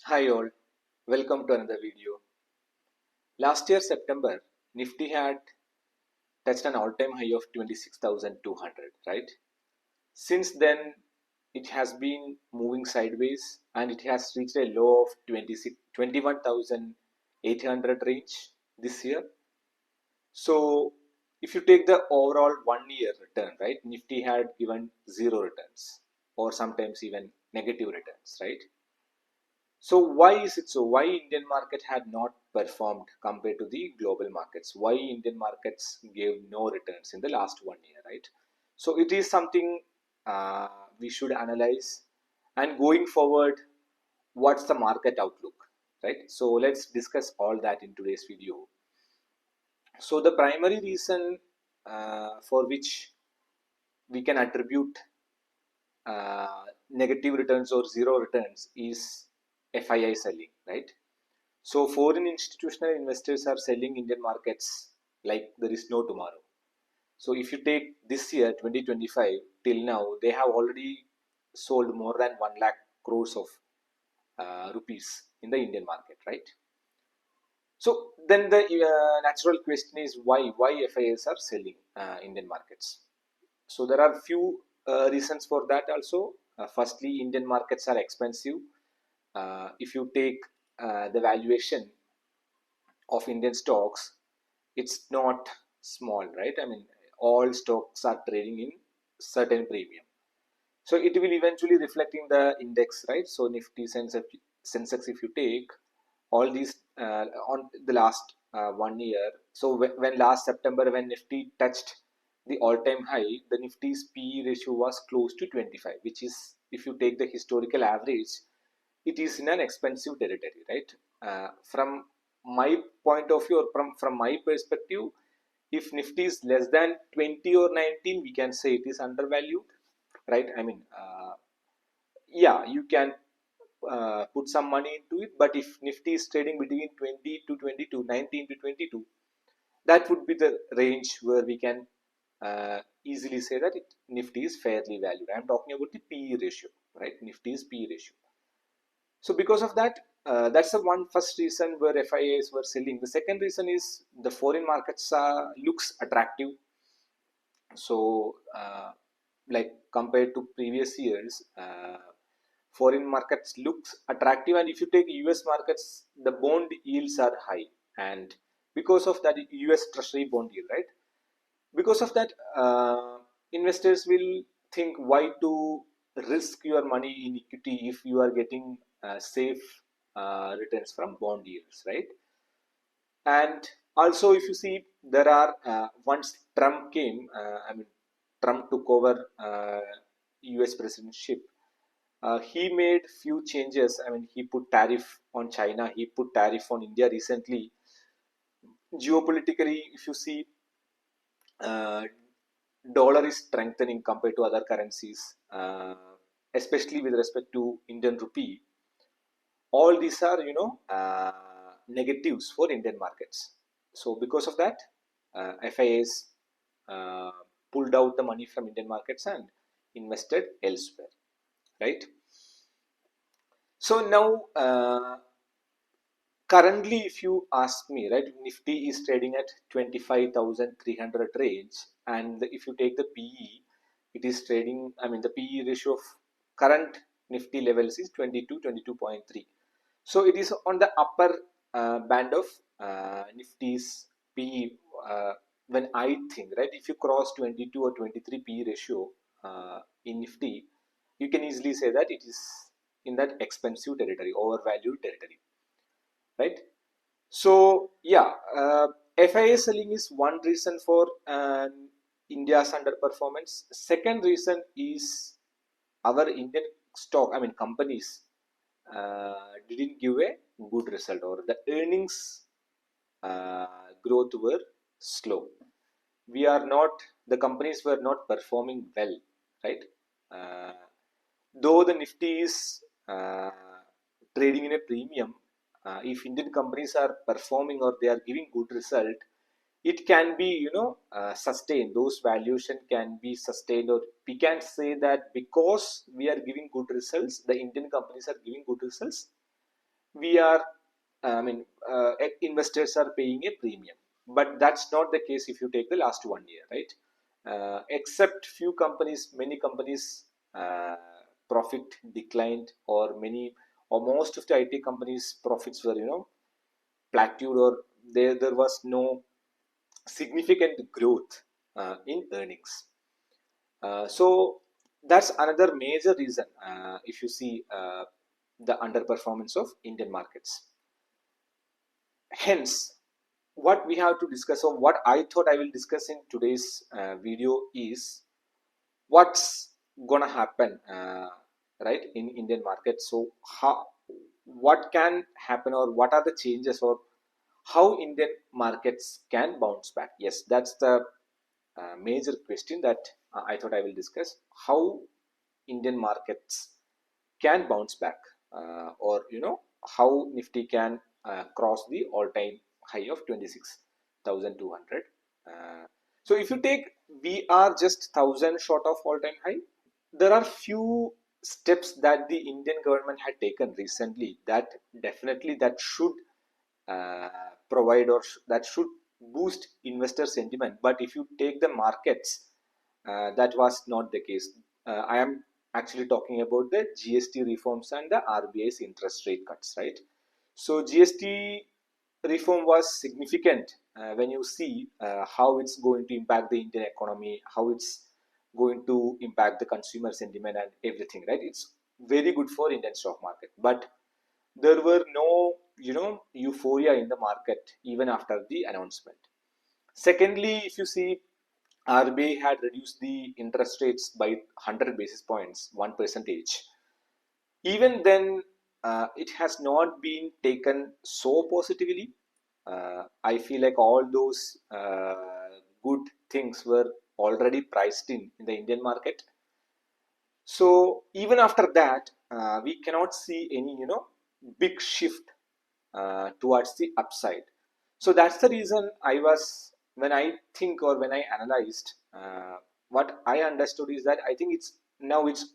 Hi all, welcome to another video. Last year September, Nifty had touched an all-time high of 26,200, right? Since then, it has been moving sideways and it has reached a low of 21,800 range this year. So, if you take the overall 1 year return, right, Nifty had given zero returns or sometimes even negative returns, right? So why is it so? Why Indian market had not performed compared to the global markets? Why Indian markets gave no returns in the last 1 year, right? So it is something uh, we should analyze. And going forward, what's the market outlook, right? So let's discuss all that in today's video. So the primary reason for which we can attribute negative returns or zero returns is FII selling, right? So foreign institutional investors are selling Indian markets like there is no tomorrow. So if you take this year 2025 till now, they have already sold more than 1 lakh crores of rupees in the Indian market, right? So then the natural question is why FIs are selling Indian markets. So there are few reasons for that also. Firstly, Indian markets are expensive. If you take the valuation of Indian stocks, it's not small, right? I mean, all stocks are trading in certain premium. So it will eventually reflect in the index, right? So Nifty, Sensex, if you take all these on the last 1 year. So when last September, when Nifty touched the all-time high, the Nifty's PE ratio was close to 25, which is, if you take the historical average, it is in an expensive territory, right? From my point of view, or from my perspective, if Nifty is less than 20 or 19, we can say it is undervalued, right? I mean, yeah, you can put some money into it, but if Nifty is trading between 20 to 22, 19 to 22, that would be the range where we can easily say that Nifty is fairly valued. I'm talking about the PE ratio, right? Nifty is PE ratio. So because of that, that's the one first reason where FIAs were selling. The second reason is the foreign markets looks attractive. So like compared to previous years, foreign markets looks attractive. And if you take US markets, the bond yields are high, and because of that, US Treasury bond yield, right? Because of that, investors will think why to risk your money in equity if you are getting safe returns from bond yields, right? And also, if you see, there are once Trump came, I mean, Trump took over US presidentship. He made few changes. I mean, he put tariff on China, he put tariff on India recently. Geopolitically, if you see, uh, dollar is strengthening compared to other currencies, especially with respect to Indian rupee. All these are, negatives for Indian markets. So because of that, FIAs uh, pulled out the money from Indian markets and invested elsewhere, right? So now, currently, if you ask me, right, Nifty is trading at 25,300 range, and if you take the PE, it is trading. I mean, the PE ratio of current Nifty levels is 22, 22.3. So it is on the upper band of Nifty's PE. When I think, right, if you cross 22 or 23 PE ratio in Nifty, you can easily say that it is in that expensive territory, overvalued territory, right? So yeah, FIA selling is one reason for India's underperformance. Second reason is our Indian stock, I mean companies, didn't give a good result, or the earnings growth were slow. We are not, the companies were not performing well, right? Uh, though the Nifty is trading in a premium, if Indian companies are performing or they are giving good result, it can be, sustained. Those valuation can be sustained, or we can say that because we are giving good results, the Indian companies are giving good results, we are, investors are paying a premium. But that's not the case if you take the last 1 year, right? Except few companies, many companies uh, profit declined, or many or most of the IT companies profits were plateaued, or there was no significant growth in earnings. So that's another major reason, if you see the underperformance of Indian markets. Hence, what we have to discuss, or what I thought I will discuss in today's video, is what's gonna happen, right, in Indian market. So what can happen, or what are the changes, or how Indian markets can bounce back? Yes, that's the major question that I thought I will discuss. How Indian markets can bounce back, or how Nifty can cross the all-time high of 26,200. So if you take, we are just 1,000 short of all-time high. There are few steps that the Indian government had taken recently that definitely that should uh, provide, or that should boost investor sentiment. But if you take the markets, that was not the case. I am actually talking about the GST reforms and the RBI's interest rate cuts, right? So GST reform was significant when you see how it's going to impact the Indian economy, how it's going to impact the consumer sentiment and everything, right? It's very good for Indian stock market. But there were no euphoria in the market even after the announcement. Secondly, if you see, RBI had reduced the interest rates by 100 basis points, 1%. Even then, it has not been taken so positively. I feel like all those good things were already priced in the Indian market. So even after that, we cannot see any big shift towards the upside. So that's the reason when I think, or when I analyzed, what I understood is that I think it's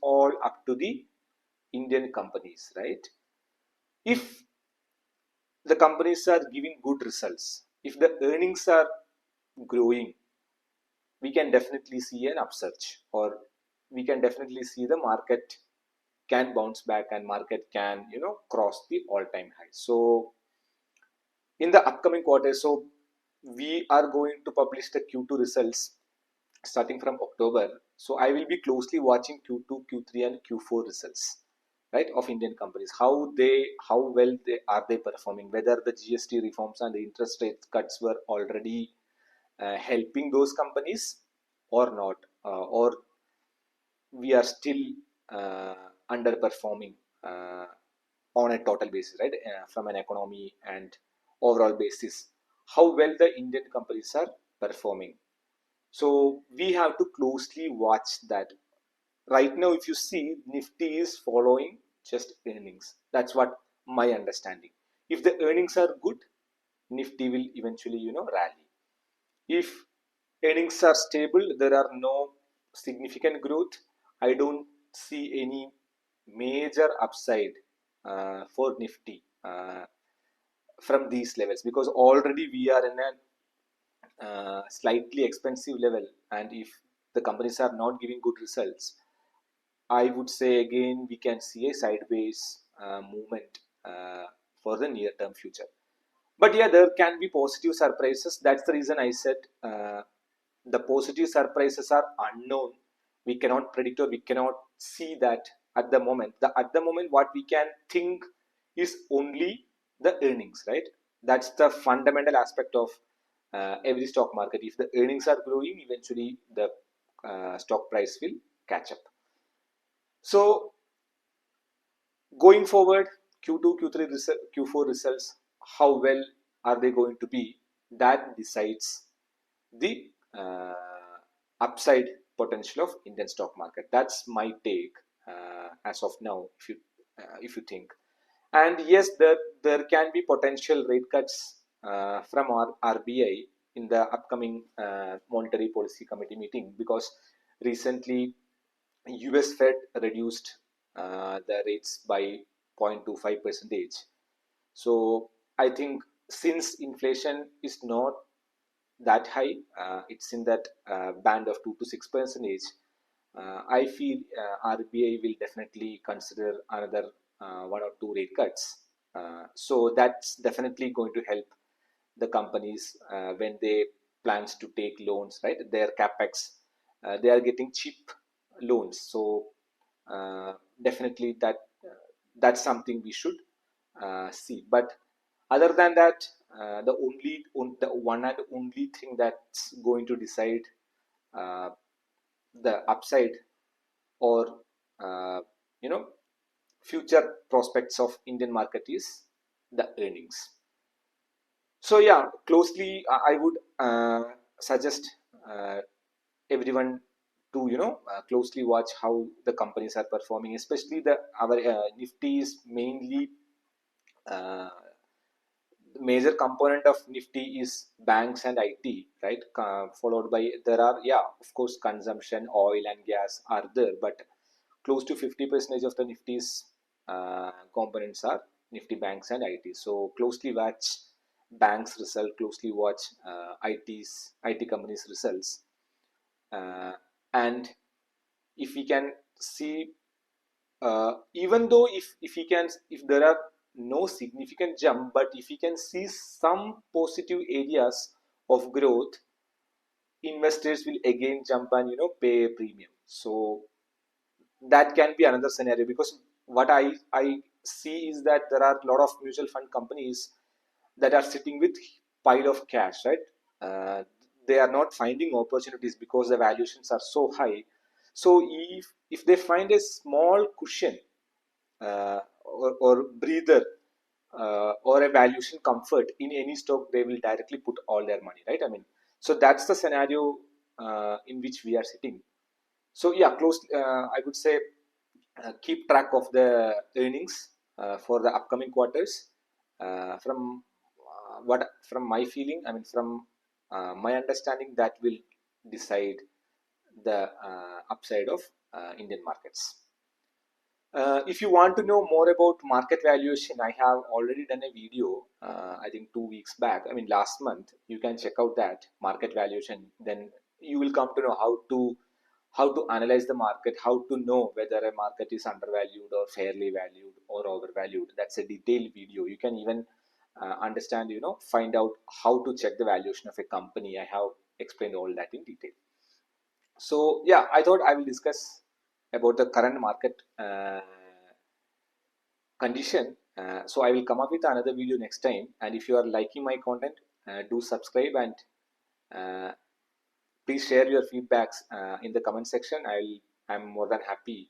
all up to the Indian companies, right? If the companies are giving good results, if the earnings are growing, we can definitely see an upsurge, or we can definitely see the market can bounce back, and market can cross the all-time high. So in the upcoming quarter, so we are going to publish the Q2 results starting from October. So I will be closely watching Q2, Q3, and Q4 results, right, of Indian companies. How well they performing? Whether the GST reforms and the interest rate cuts were already helping those companies or not, or we are still uh, underperforming on a total basis, right? From an economy and overall basis, how well the Indian companies are performing. So we have to closely watch that. Right now, if you see, Nifty is following just earnings. That's what my understanding. If the earnings are good, Nifty will eventually, rally. If earnings are stable, there are no significant growth, I don't see any major upside for Nifty from these levels, because already we are in a slightly expensive level, and if the companies are not giving good results, I would say again we can see a sideways movement for the near term future. But yeah, there can be positive surprises. That's the reason I said the positive surprises are unknown. We cannot predict, or we cannot see that at the moment. At the moment, what we can think is only the earnings, right? That's the fundamental aspect of every stock market. If the earnings are growing, eventually the stock price will catch up. So going forward, Q2, Q3, Q4 results, how well are they going to be? That decides the upside potential of Indian stock market. That's my take as of now. If you think, and yes, there can be potential rate cuts from our RBI in the upcoming monetary policy committee meeting, because recently US Fed reduced the rates by 0.25 percentage. So I think since inflation is not that high, it's in that band of 2 to 6%. I feel RBI will definitely consider another 1 or 2 rate cuts. So that's definitely going to help the companies when they plans to take loans, right? Their capex, they are getting cheap loans. So definitely that's something we should see. But other than that, the one and only thing that's going to decide uh, the upside or uh, you know future prospects of Indian market is the earnings. So yeah, closely I would suggest uh, everyone to closely watch how the companies are performing, especially the our Nifty is mainly uh, the major component of Nifty is banks and IT, right? Followed by there are, yeah, of course, consumption, oil and gas are there, but close to 50% of the Nifty's components are Nifty banks and IT. So closely watch banks result, closely watch IT companies results, uh, and if we can see, even though if there are no significant jump, but if we can see some positive areas of growth, investors will again jump and pay a premium. So that can be another scenario, because what I see is that there are a lot of mutual fund companies that are sitting with pile of cash, right? uh, they are not finding opportunities because the valuations are so high. So if they find a small cushion, or breather, or a valuation comfort in any stock, they will directly put all their money, right? I mean, so that's the scenario in which we are sitting. So yeah, close. I would say keep track of the earnings for the upcoming quarters. From my feeling, I mean, from my understanding, that will decide the upside of Indian markets. If you want to know more about market valuation, I have already done a video, I think 2 weeks back. I mean, last month. You can check out that market valuation. Then you will come to know how to analyze the market, how to know whether a market is undervalued or fairly valued or overvalued. That's a detailed video. You can even understand, find out how to check the valuation of a company. I have explained all that in detail. So yeah, I thought I will discuss about the current market condition. So I will come up with another video next time. And if you are liking my content, do subscribe, and uh, please share your feedbacks in the comment section. I'm more than happy,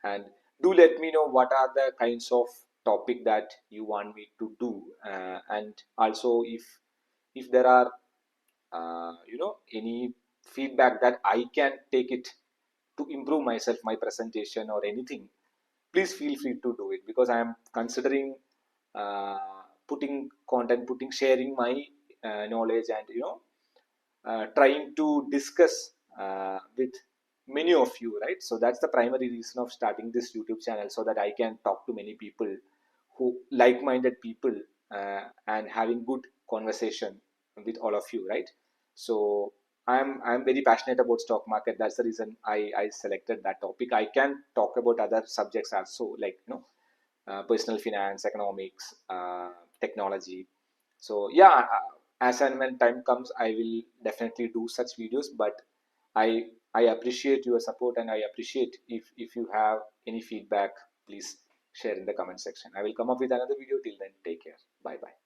and do let me know what are the kinds of topic that you want me to do, and also if there are any feedback that I can take it to improve myself, my presentation or anything, please feel free to do it, because I am considering putting content, sharing my knowledge, and trying to discuss with many of you, right? So that's the primary reason of starting this YouTube channel, so that I can talk to many people, who like-minded people, and having good conversation with all of you, right? So I'm very passionate about stock market. That's the reason I selected that topic. I can talk about other subjects also, like personal finance, economics, technology. So yeah, as and when time comes, I will definitely do such videos. But I appreciate your support, and I appreciate if you have any feedback, please share in the comment section. I will come up with another video. Till then, take care. Bye bye.